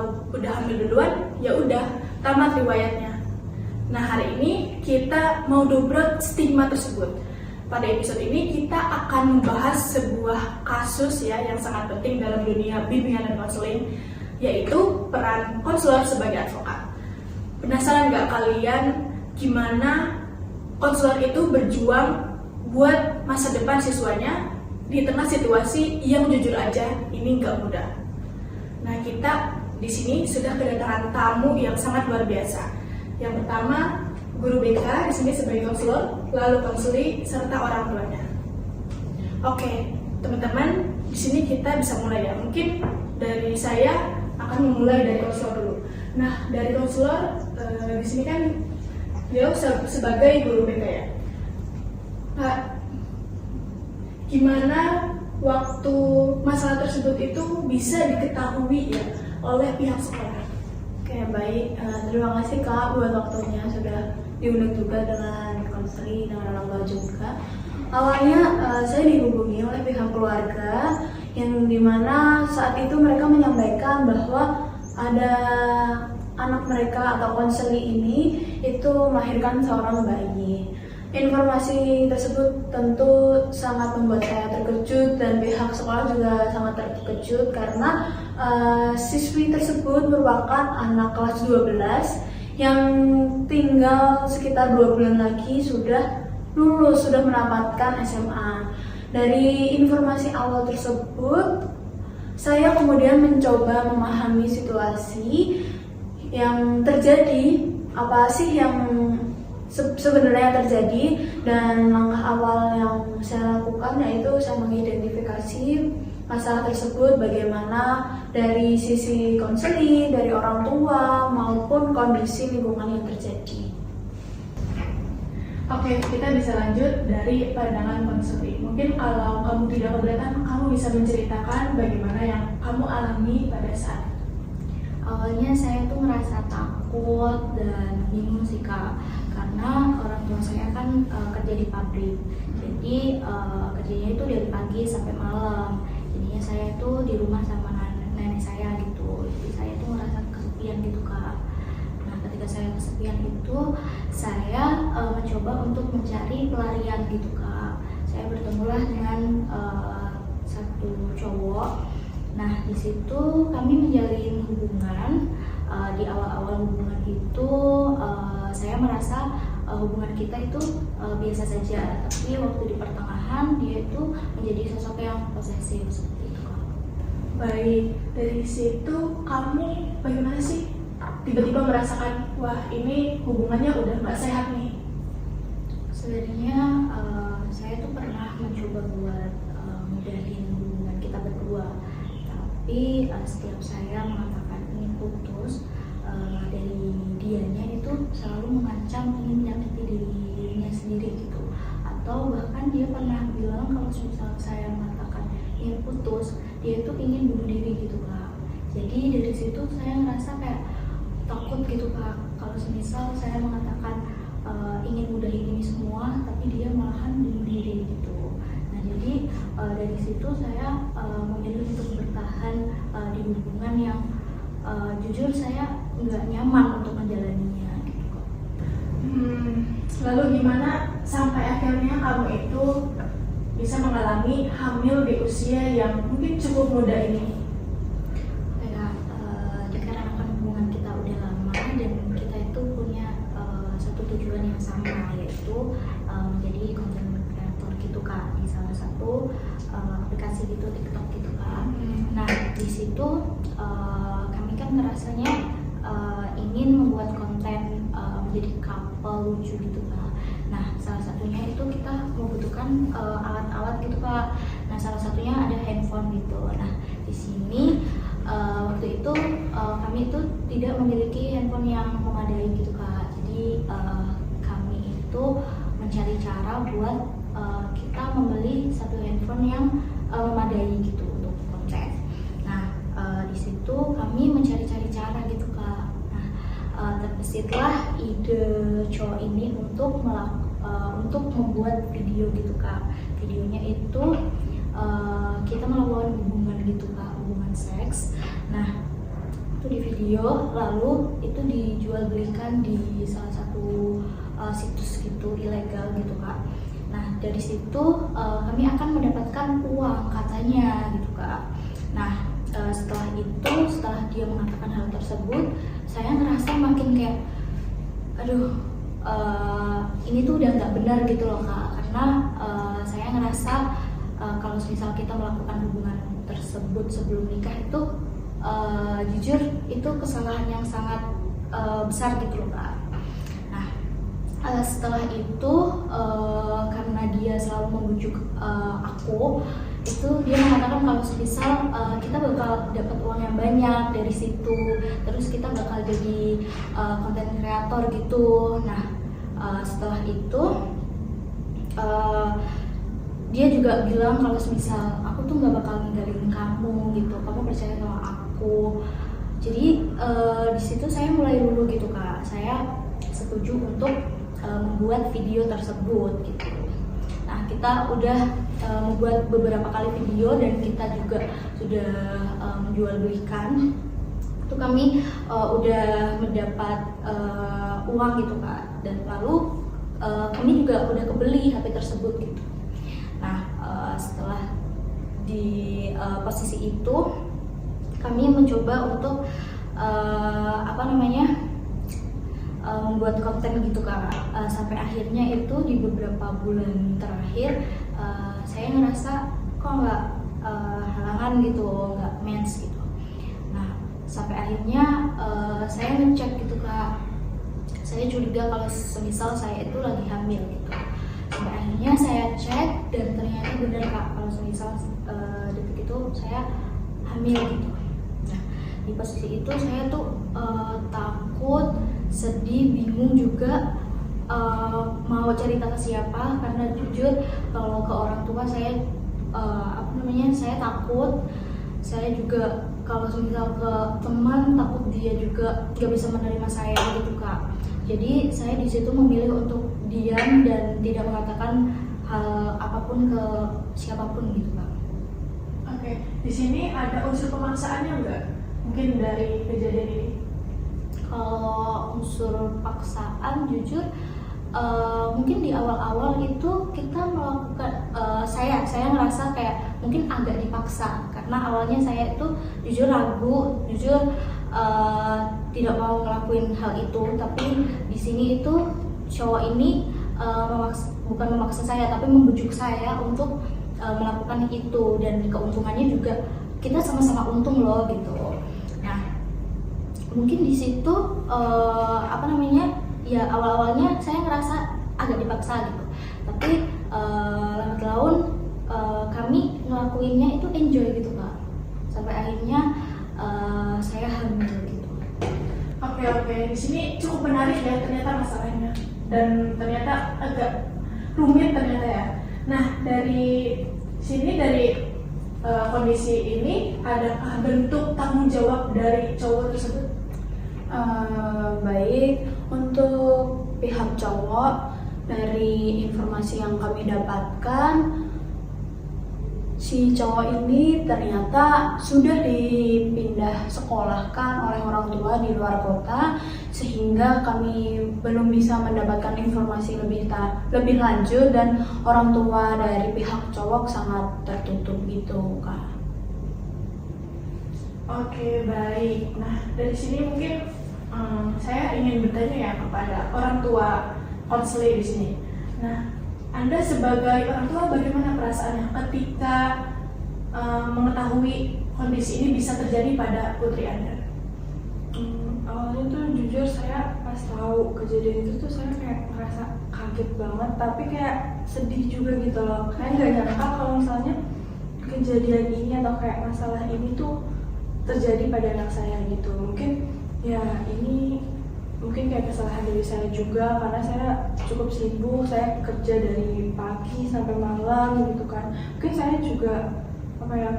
kalau udah hamil duluan ya udah tamat riwayatnya. Nah, hari ini kita mau dobrak stigma tersebut. Pada episode ini kita akan membahas sebuah kasus ya yang sangat penting dalam dunia bimbingan dan konseling, yaitu peran konselor sebagai advokat. Penasaran nggak kalian gimana konselor itu berjuang buat masa depan siswanya di tengah situasi yang jujur aja ini nggak mudah. Nah, kita di sini sudah kedatangan tamu yang sangat luar biasa. Yang pertama, guru BK di sini sebagai konselor, lalu konseli serta orang tuanya. Oke, teman-teman, di sini kita bisa mulai ya. Mungkin dari saya akan memulai dari konselor dulu. Nah, dari konselor di sini kan beliau sebagai guru BK ya. Pak, gimana waktu masalah tersebut itu bisa diketahui ya oleh pihak sekolah? Oke, baik. Terima kasih Kak buat waktunya, sudah diundang juga dengan konseling dengan orang tua juga. Awalnya saya dihubungi oleh pihak keluarga yang dimana saat itu mereka menyampaikan bahwa ada anak mereka atau konseli ini itu melahirkan seorang bayi. Informasi tersebut tentu sangat membuat saya terkejut dan pihak sekolah juga sangat terkejut karena siswi tersebut merupakan anak kelas 12 yang tinggal sekitar 2 bulan lagi sudah lulus, sudah mendapatkan SMA. Dari informasi awal tersebut, saya kemudian mencoba memahami situasi yang terjadi, apa sih yang sebenarnya terjadi, dan langkah awal yang saya lakukan yaitu saya mengidentifikasi masalah tersebut bagaimana dari sisi konseling, dari orang tua maupun kondisi lingkungan yang terjadi. Oke, kita bisa lanjut dari pandangan konseling. Mungkin kalau kamu tidak keberatan, kamu bisa menceritakan bagaimana yang kamu alami pada saat itu. Awalnya saya tuh ngerasa takut dan bingung sih Kak, karena orang tua saya kan kerja di pabrik, jadi kerjanya itu dari pagi sampai malam. Jadinya saya tuh di rumah sama nenek saya gitu, jadi saya tuh ngerasa kesepian gitu Kak. Nah, ketika saya kesepian itu saya mencoba untuk mencari pelarian gitu Kak. Saya bertemulah dengan satu cowok. Nah, di situ kami menjalin hubungan. Di awal-awal hubungan itu saya merasa hubungan kita itu biasa saja, tapi waktu di pertengahan dia itu menjadi sosok yang posesif seperti itu. Baik, dari situ kamu bagaimana sih tiba-tiba merasakan wah ini hubungannya udah nggak sehat nih? Sebenarnya saya tuh pernah mencoba buat mudahin hubungan kita berdua, tapi setiap saya mengatakan ingin putus, dari dianya itu selalu mengancam ingin menyakiti dirinya sendiri gitu, atau bahkan dia pernah bilang kalau misal saya mengatakan ingin putus, dia itu ingin bunuh diri gitu Kak. Jadi dari situ saya ngerasa kayak takut gitu Kak, kalau misal saya mengatakan ingin mudahin ini semua tapi dia malahan bunuh diri gitu. Nah, jadi dari situ saya memilih untuk bertahan di hubungan yang jujur saya nggak nyaman untuk menjalaninya gitu. Lalu gimana sampai akhirnya kamu itu bisa mengalami hamil di usia yang mungkin cukup muda ini? Ya, dikarenakan hubungan kita udah lama dan kita itu punya satu tujuan yang sama, yaitu menjadi content creator gitu Kak, di salah satu aplikasi gitu, TikTok gitu Kak. Nah, di situ kami kan ngerasanya ingin membuat konten menjadi couple lucu gitu Kak. Nah, salah satunya itu kita membutuhkan alat-alat gitu Kak. Nah, salah satunya ada handphone gitu. Nah, di sini waktu itu kami itu tidak memiliki handphone yang memadai gitu Kak. Jadi kami itu mencari cara buat kita membeli satu handphone yang memadai gitu untuk konten. Nah, di situ kami mencari-cari cara gitu Kak. Nah, terbesitlah ide cowok ini untuk membuat video gitu Kak. Videonya itu kita melakukan hubungan gitu Kak, hubungan seks. Nah, itu di video, lalu itu dijual belikan di salah satu situs gitu ilegal gitu Kak. Nah dari situ kami akan mendapatkan uang katanya gitu Kak. Nah setelah dia mengatakan hal tersebut, saya ngerasa makin kayak aduh, ini tuh udah nggak benar gitu loh Kak, karena saya ngerasa kalau misal kita melakukan hubungan tersebut sebelum nikah itu jujur itu kesalahan yang sangat besar gitu loh Kak. Nah setelah itu karena dia selalu membujuk aku, itu dia mengatakan kalau misal kita bakal dapat uang yang banyak dari situ, terus kita bakal jadi konten kreator gitu. Nah setelah itu dia juga bilang kalau misal aku tuh nggak bakal ninggalin kamu gitu, kamu percaya sama aku. Jadi di situ saya mulai dulu gitu Kak, saya setuju untuk membuat video tersebut gitu. Nah kita udah membuat beberapa kali video dan kita juga sudah menjual belikan. Itu kami udah mendapat uang gitu Kak, dan lalu kami juga udah kebeli HP tersebut gitu. Nah setelah di posisi itu kami mencoba untuk membuat konten gitu Kak, sampai akhirnya itu di beberapa bulan terakhir saya ngerasa kok nggak halangan gitu, nggak mens gitu. Nah sampai akhirnya saya ngecek gitu Kak, saya curiga kalau semisal saya itu lagi hamil gitu. Sampai akhirnya saya cek dan ternyata benar Kak, kalau semisal detik itu saya hamil gitu. Nah di posisi itu saya tuh takut, sedih, bingung juga mau cerita ke siapa, karena jujur kalau ke orang tua saya saya takut. Saya juga kalau misal ke teman takut dia juga gak bisa menerima saya gitu Kak. Jadi saya di situ memilih untuk diam dan tidak mengatakan hal apapun ke siapapun gitu Kak. Oke, di sini ada unsur pemaksaannya nggak? Mungkin dari kejadian ini? Kalau unsur paksaan jujur mungkin di awal-awal itu kita melakukan saya ngerasa kayak mungkin agak dipaksa, karena awalnya saya itu jujur ragu, tidak mau ngelakuin hal itu. Tapi di sini itu cowok ini bukan memaksa saya tapi membujuk saya untuk melakukan itu, dan keuntungannya juga kita sama-sama untung loh gitu. Nah mungkin di situ ya awal-awalnya saya ngerasa agak dipaksa gitu, tapi lambat laun kami ngelakuinnya itu enjoy gitu Kak, sampai akhirnya saya hamil gitu. Oke, di sini cukup menarik ya ternyata masalahnya, dan ternyata agak rumit ternyata ya. Nah dari sini, dari kondisi ini, adakah bentuk tanggung jawab dari cowok tersebut? Baik, untuk pihak cowok, dari informasi yang kami dapatkan, si cowok ini ternyata sudah dipindah sekolahkan oleh orang tua di luar kota, sehingga kami belum bisa mendapatkan informasi lebih lanjut, dan orang tua dari pihak cowok sangat tertutup gitu Kak. Oke, baik. Nah dari sini mungkin saya ingin bertanya ya kepada orang tua konselor di sini. Nah, Anda sebagai orang tua bagaimana perasaannya ketika mengetahui kondisi ini bisa terjadi pada putri Anda? Awalnya tuh jujur saya pas tahu kejadian itu tuh saya kayak ngerasa kaget banget, tapi kayak sedih juga gitu loh. Kayak nggak nyangka kalau misalnya kejadian ini atau kayak masalah ini tuh terjadi pada anak saya gitu. Mungkin ya ini mungkin kayak kesalahan dari saya juga, karena saya cukup sibuk, saya kerja dari pagi sampai malam gitu kan. Mungkin saya juga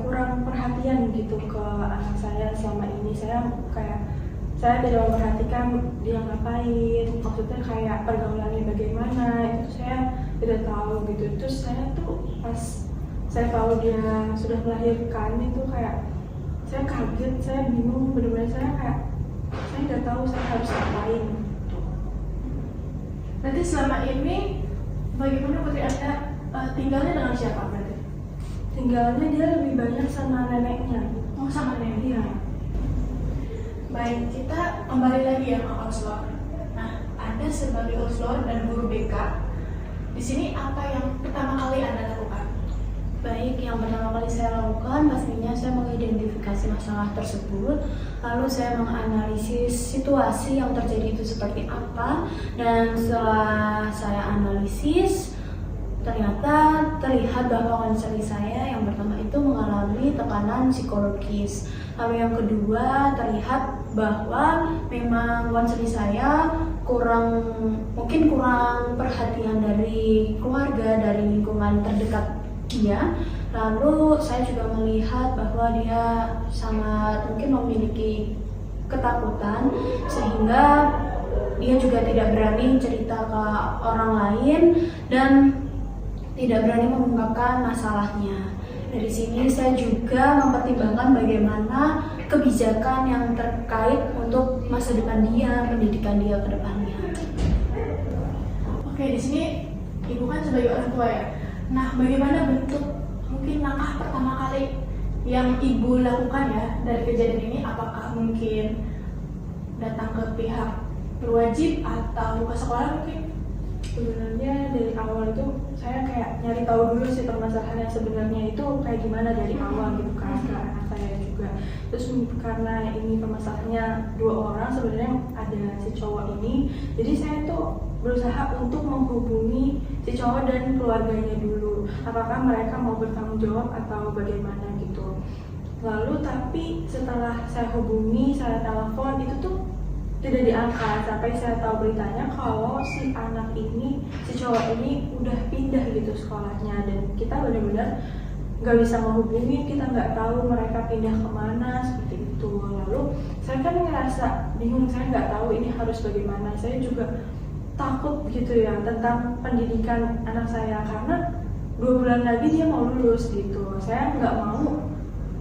kurang perhatian gitu ke anak saya selama ini. Saya tidak memperhatikan dia ngapain, maksudnya kayak pergaulannya bagaimana, itu saya tidak tahu gitu. Terus saya tuh pas saya tahu dia sudah melahirkan itu kayak saya kaget, saya bingung, benar-benar saya kayak selama ini bagaimana Putri Anda tinggalnya dengan siapa berarti? Tinggalnya dia lebih banyak sama neneknya. Oh, sama nenek. Iya. Baik, kita kembali lagi ya ke konselor. Nah, Anda sebagai konselor dan guru BK, di sini apa yang pertama kali Anda lakukan? Baik, yang pertama kali saya lakukan pastinya saya mengidentifikasi masalah tersebut, lalu saya menganalisis situasi yang terjadi itu seperti apa, dan setelah saya analisis ternyata terlihat bahwa konseli saya yang pertama itu mengalami tekanan psikologis. Lalu yang kedua terlihat bahwa memang konseli saya mungkin kurang perhatian dari keluarga, dari lingkungan terdekat dia. Lalu saya juga melihat bahwa dia sangat mungkin memiliki ketakutan sehingga dia juga tidak berani cerita ke orang lain dan tidak berani mengungkapkan masalahnya. Dari sini saya juga mempertimbangkan bagaimana kebijakan yang terkait untuk masa depan dia, pendidikan dia ke depannya. Oke, di sini Ibu kan sebagai orang tua ya. Nah, bagaimana bentuk mungkin langkah pertama kali yang Ibu lakukan ya dari kejadian ini? Apakah mungkin datang ke pihak berwajib atau ke sekolah mungkin? Sebenarnya dari awal itu saya kayak nyari tahu dulu sih permasalahan yang sebenarnya itu kayak gimana dari awal gitu kan ke anak saya juga. Terus karena ini permasalahannya dua orang, sebenarnya ada si cowok ini, jadi saya tuh berusaha untuk menghubungi si cowok dan keluarganya dulu, apakah mereka mau bertanggung jawab atau bagaimana gitu. Lalu tapi setelah saya hubungi, saya telepon, itu tuh tidak diangkat sampai saya tahu beritanya kalau si anak ini, si cowok ini udah pindah gitu sekolahnya, dan kita benar-benar nggak bisa menghubungi, kita nggak tahu mereka pindah kemana seperti itu. Lalu saya kan ngerasa bingung, saya nggak tahu ini harus bagaimana. Saya juga takut gitu ya tentang pendidikan anak saya, karena 2 bulan lagi dia mau lulus gitu. Saya nggak mau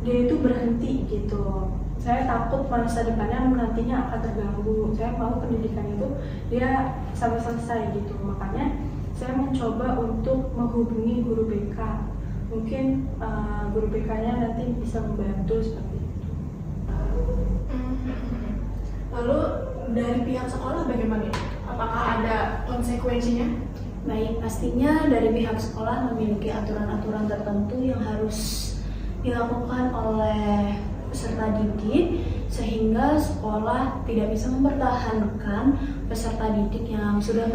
dia itu berhenti gitu. Saya takut masa depannya nantinya akan terganggu. Saya mau pendidikan itu dia sampai selesai gitu. Makanya saya mencoba untuk menghubungi guru BK. Mungkin guru BK-nya nanti bisa membantu seperti itu. Lalu dari pihak sekolah bagaimana? Apakah ada konsekuensinya? Baik, pastinya dari pihak sekolah memiliki aturan-aturan tertentu yang harus dilakukan oleh peserta didik, sehingga sekolah tidak bisa mempertahankan peserta didik yang sudah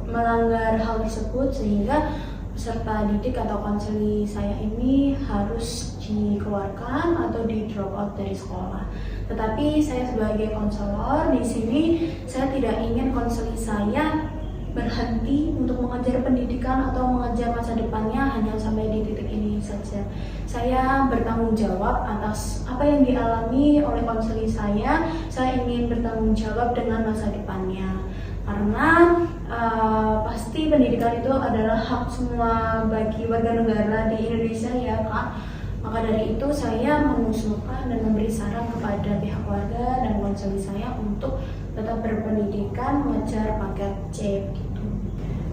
melanggar hal tersebut, sehingga peserta didik atau konseli saya ini harus dikeluarkan atau di drop out dari sekolah. Tetapi saya sebagai konselor di sini, saya tidak ingin konseli saya berhenti untuk mengejar pendidikan atau mengejar masa depannya hanya sampai di titik ini saja. Saya bertanggung jawab atas apa yang dialami oleh konseli saya. Saya ingin bertanggung jawab dengan masa depannya, karena pasti pendidikan itu adalah hak semua bagi warga negara di Indonesia ya Kak. Maka dari itu saya mengusulkan dan memberi saran kepada pihak keluarga dan konseli saya untuk tetap berpendidikan, mengejar paket C gitu.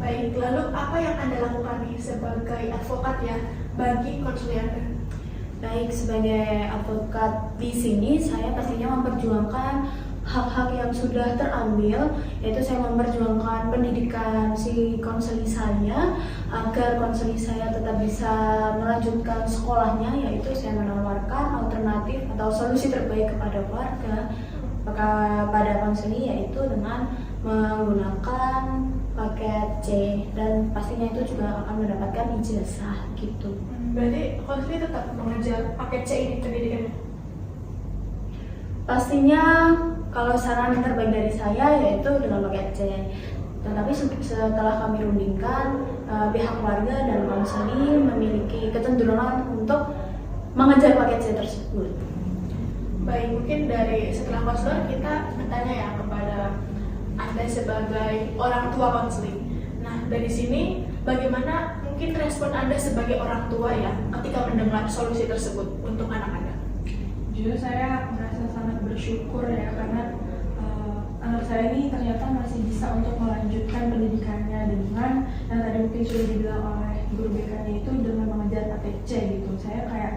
Baik, lalu apa yang Anda lakukan nih sebagai advokat ya bagi konseli Anda? Baik, sebagai advokat di sini saya pastinya memperjuangkan hak-hak yang sudah terambil, yaitu saya memperjuangkan pendidikan si konseli saya agar konseli saya tetap bisa melanjutkan sekolahnya, yaitu saya menawarkan alternatif atau solusi terbaik kepada warga pada konseli, yaitu dengan menggunakan paket C, dan pastinya itu juga akan mendapatkan ijazah gitu. Berarti konseli tetap mengejar paket C ini pendidikannya? Pastinya kalau saran terbaik dari saya yaitu dengan paket C. Tetapi setelah kami rundingkan, pihak keluarga dan konseli memiliki kecenderungan untuk mengejar paket C tersebut. Baik, mungkin dari setelah konselor kita bertanya ya kepada Anda sebagai orang tua konseli. Nah, dari sini bagaimana mungkin respon Anda sebagai orang tua ya ketika mendengar solusi tersebut untuk anak Anda? Jujur saya merasa sangat bersyukur ya, karena anak saya ini ternyata masih bisa untuk melanjutkan pendidikannya dengan yang tadi mungkin sudah dibilang oleh guru BK-nya itu dengan mengejar ATC gitu. Saya kayak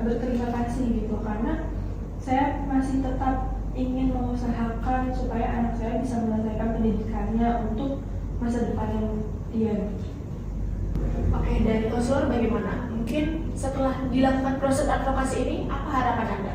berterima kasih gitu karena saya masih tetap ingin mengusahakan supaya anak saya bisa menyelesaikan pendidikannya untuk masa depan yang dia. Oke, dari konselor bagaimana? Mungkin setelah dilakukan proses advokasi ini, apa harapan Anda?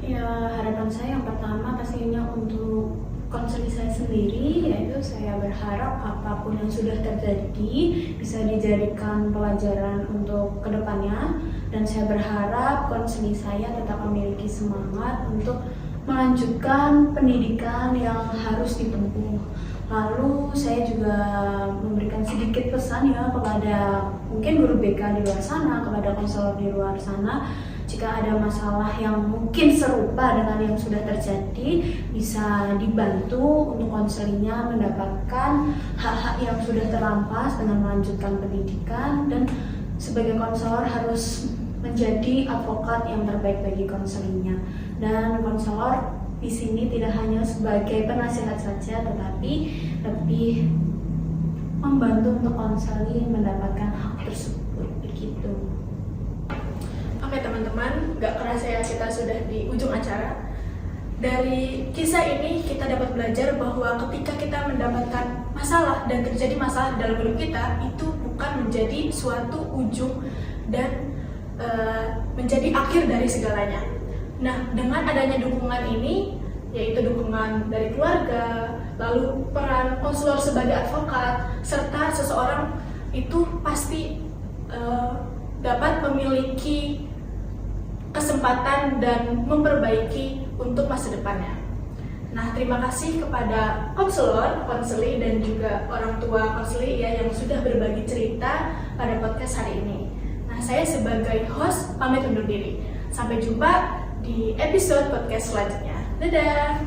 Ya, harapan saya yang pertama pastinya untuk konseli saya sendiri, yaitu saya berharap apapun yang sudah terjadi bisa dijadikan pelajaran untuk kedepannya, dan saya berharap konseli saya tetap memiliki semangat untuk melanjutkan pendidikan yang harus ditempuh. Lalu saya juga memberikan sedikit pesan ya kepada mungkin guru BK di luar sana, kepada konselor di luar sana, jika ada masalah yang mungkin serupa dengan yang sudah terjadi, bisa dibantu untuk konselinya mendapatkan hak-hak yang sudah terampas dengan melanjutkan pendidikan, dan sebagai konselor harus menjadi advokat yang terbaik bagi konselinya. Dan konselor di sini tidak hanya sebagai penasihat saja, tetapi lebih membantu untuk konseli mendapatkan hak tersebut, begitu. Oke teman-teman, gak kerasa ya kita sudah di ujung acara. Dari kisah ini kita dapat belajar bahwa ketika kita mendapatkan masalah dan terjadi masalah dalam hidup kita, itu bukan menjadi suatu ujung dan menjadi akhir dari segalanya. Nah, dengan adanya dukungan ini, yaitu dukungan dari keluarga, lalu peran konselor sebagai advokat, serta seseorang itu pasti dapat memiliki kesempatan dan memperbaiki untuk masa depannya. Nah, terima kasih kepada konselor, konseli, dan juga orang tua konseli ya yang sudah berbagi cerita pada podcast hari ini. Nah, saya sebagai host pamit undur diri. Sampai jumpa di episode podcast selanjutnya. Dadah!